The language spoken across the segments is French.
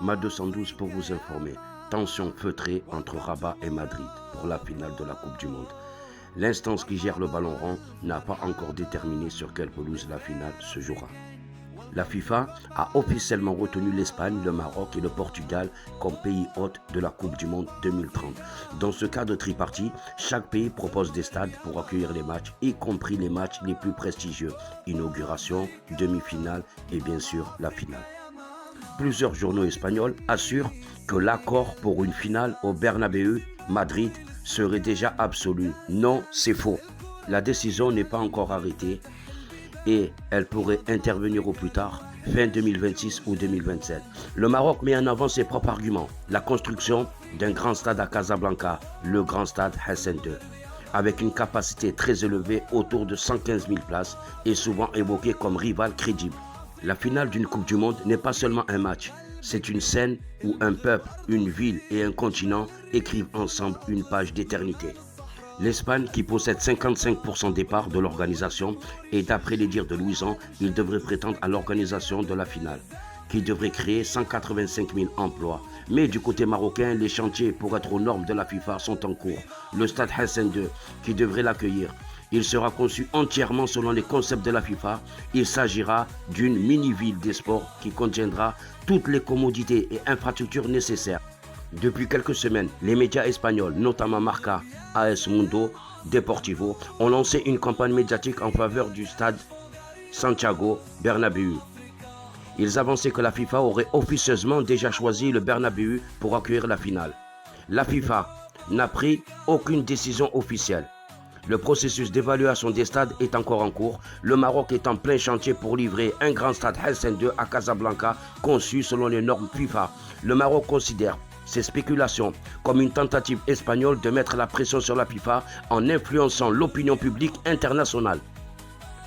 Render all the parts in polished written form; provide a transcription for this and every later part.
Ma 212 pour vous informer. Tension feutrée entre Rabat et Madrid pour la finale de la Coupe du Monde. L'instance qui gère le ballon rond n'a pas encore déterminé sur quelle pelouse la finale se jouera. La FIFA a officiellement retenu l'Espagne, le Maroc et le Portugal comme pays hôtes de la Coupe du Monde 2030. Dans ce cadre tripartite, chaque pays propose des stades pour accueillir les matchs, y compris les matchs les plus prestigieux, inauguration, demi-finale et bien sûr la finale. Plusieurs journaux espagnols assurent que l'accord pour une finale au Bernabéu, Madrid, serait déjà absolu. Non, c'est faux. La décision n'est pas encore arrêtée et elle pourrait intervenir au plus tard, fin 2026 ou 2027. Le Maroc met en avant ses propres arguments. La construction d'un grand stade à Casablanca, le grand stade Hassan II, avec une capacité très élevée autour de 115 000 places et souvent évoqué comme rival crédible. La finale d'une Coupe du Monde n'est pas seulement un match, c'est une scène où un peuple, une ville et un continent écrivent ensemble une page d'éternité. L'Espagne, qui possède 55% des parts de l'organisation, et d'après les dires de Louison, il devrait prétendre à l'organisation de la finale, qui devrait créer 185 000 emplois. Mais du côté marocain, les chantiers pour être aux normes de la FIFA sont en cours. Le stade Hassan II, qui devrait l'accueillir, il sera conçu entièrement selon les concepts de la FIFA. Il s'agira d'une mini-ville des sports qui contiendra toutes les commodités et infrastructures nécessaires. Depuis quelques semaines, les médias espagnols, notamment Marca, AS Mundo, Deportivo, ont lancé une campagne médiatique en faveur du stade Santiago Bernabéu. Ils avançaient que la FIFA aurait officieusement déjà choisi le Bernabéu pour accueillir la finale. La FIFA n'a pris aucune décision officielle. Le processus d'évaluation des stades est encore en cours. Le Maroc est en plein chantier pour livrer un grand stade Hassan II à Casablanca, conçu selon les normes FIFA. Le Maroc considère ces spéculations comme une tentative espagnole de mettre la pression sur la FIFA en influençant l'opinion publique internationale.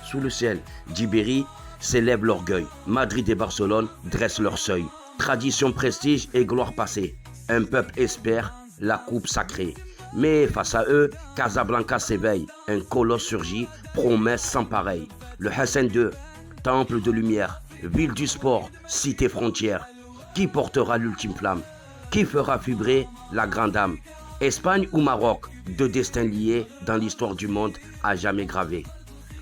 Sous le ciel d'Ibérie s'élève l'orgueil. Madrid et Barcelone dressent leur seuil. Tradition, prestige et gloire passée. Un peuple espère la coupe sacrée. Mais face à eux, Casablanca s'éveille. Un colosse surgit, promesse sans pareil. Le Hassan II, temple de lumière, ville du sport, cité frontière. Qui portera l'ultime flamme? Qui fera vibrer la grande âme? Espagne ou Maroc? Deux destins liés dans l'histoire du monde à jamais gravés.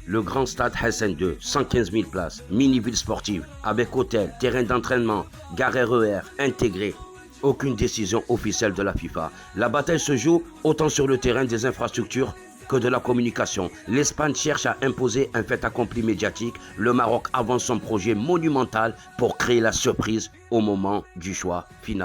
Le grand stade Hassan II, 115 000 places, mini-ville sportive, avec hôtel, terrain d'entraînement, gare RER, intégré. Aucune décision officielle de la FIFA. La bataille se joue autant sur le terrain des infrastructures que de la communication. L'Espagne cherche à imposer un fait accompli médiatique. Le Maroc avance son projet monumental pour créer la surprise au moment du choix final.